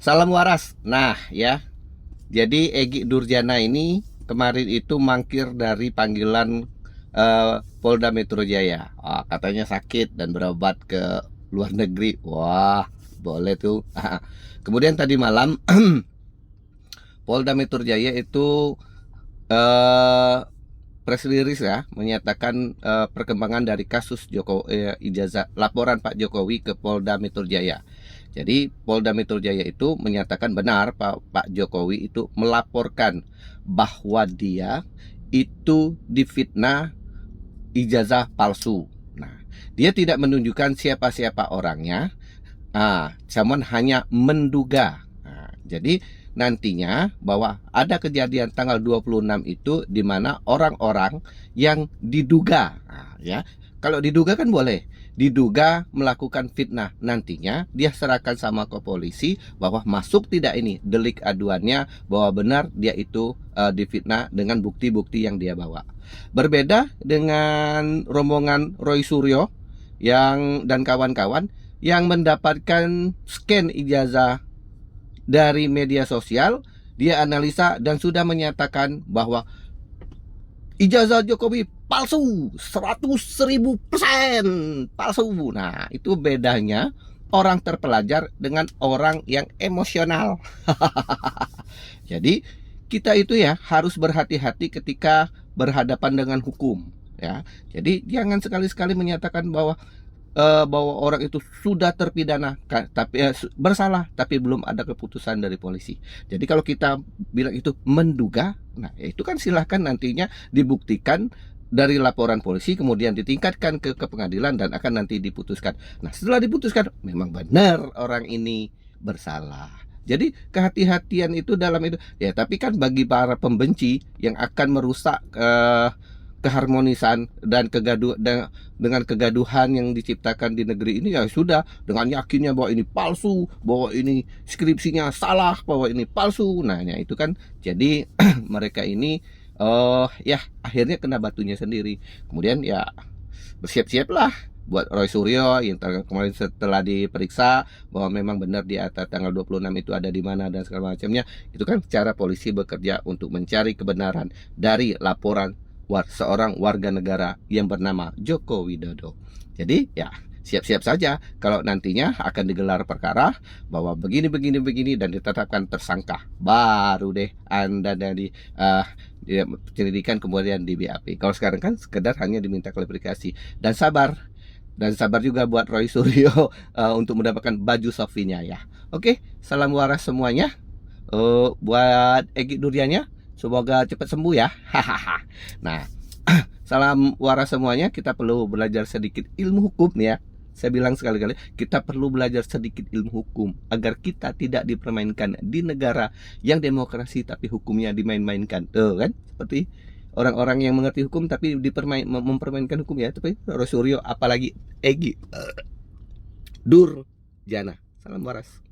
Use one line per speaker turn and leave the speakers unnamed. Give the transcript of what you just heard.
Salam waras. Nah, ya. Jadi Egy Nurjana ini kemarin itu mangkir dari panggilan Polda Metro Jaya. Katanya sakit dan berobat ke luar negeri. Wah, boleh tuh. Kemudian tadi malam Polda Metro Jaya itu eh, press release ya menyatakan perkembangan dari kasus ijazah laporan Pak Jokowi ke Polda Metro Jaya. Jadi Polda Metro Jaya itu menyatakan benar Pak Jokowi itu melaporkan bahwa dia itu difitnah ijazah palsu. Nah, dia tidak menunjukkan siapa-siapa orangnya, cuman hanya menduga. Jadi nantinya bahwa ada kejadian tanggal 26 itu di mana orang-orang yang diduga, ya. Kalau diduga kan boleh, diduga melakukan fitnah, nantinya dia serahkan sama ke polisi bahwa masuk tidak ini delik aduannya bahwa benar dia itu difitnah dengan bukti-bukti yang dia bawa. Berbeda dengan rombongan Roy Suryo dan kawan-kawan yang mendapatkan scan ijazah dari media sosial, dia analisa dan sudah menyatakan bahwa ijazah Jokowi palsu 100.000% palsu. Nah, itu bedanya orang terpelajar dengan orang yang emosional. Jadi kita itu ya harus berhati-hati ketika berhadapan dengan hukum, ya. Jadi jangan sekali-sekali menyatakan bahwa orang itu sudah terpidana tapi bersalah tapi belum ada keputusan dari polisi. Jadi kalau kita bilang itu menduga, nah itu kan silahkan nantinya dibuktikan dari laporan polisi kemudian ditingkatkan ke pengadilan dan akan nanti diputuskan. Nah, setelah diputuskan memang benar orang ini bersalah. Jadi kehati-hatian itu dalam itu ya, tapi kan bagi para pembenci yang akan merusak keharmonisan dan dengan kegaduhan yang diciptakan di negeri ini, ya sudah dengan yakinnya bahwa ini palsu, bahwa ini skripsinya salah, bahwa ini palsu. Nah, ya itu kan jadi mereka ini ya akhirnya kena batunya sendiri. Kemudian ya bersiap-siaplah buat Roy Suryo yang kemarin setelah diperiksa bahwa memang benar di atas tanggal 26 itu ada di mana dan segala macamnya. Itu kan cara polisi bekerja untuk mencari kebenaran dari laporan seorang warga negara yang bernama Joko Widodo. Jadi ya siap-siap saja kalau nantinya akan digelar perkara bahwa begini dan ditetapkan tersangka, baru deh Anda dari penyelidikan kemudian di BAP. Kalau sekarang kan sekedar hanya diminta klarifikasi dan sabar juga buat Roy Suryo untuk mendapatkan baju Sofinya ya. Oke, salam waras semuanya. Buat Egy Nurjana, semoga cepat sembuh ya. Nah, salam waras semuanya. Kita perlu belajar sedikit ilmu hukum ya. Saya bilang sekali-kali, kita perlu belajar sedikit ilmu hukum agar kita tidak dipermainkan di negara yang demokrasi tapi hukumnya dimain-mainkan. Tuh kan, seperti orang-orang yang mengerti hukum tapi mempermainkan hukum ya. Tapi Roy Suryo apalagi Egy Nurjana. Salam waras.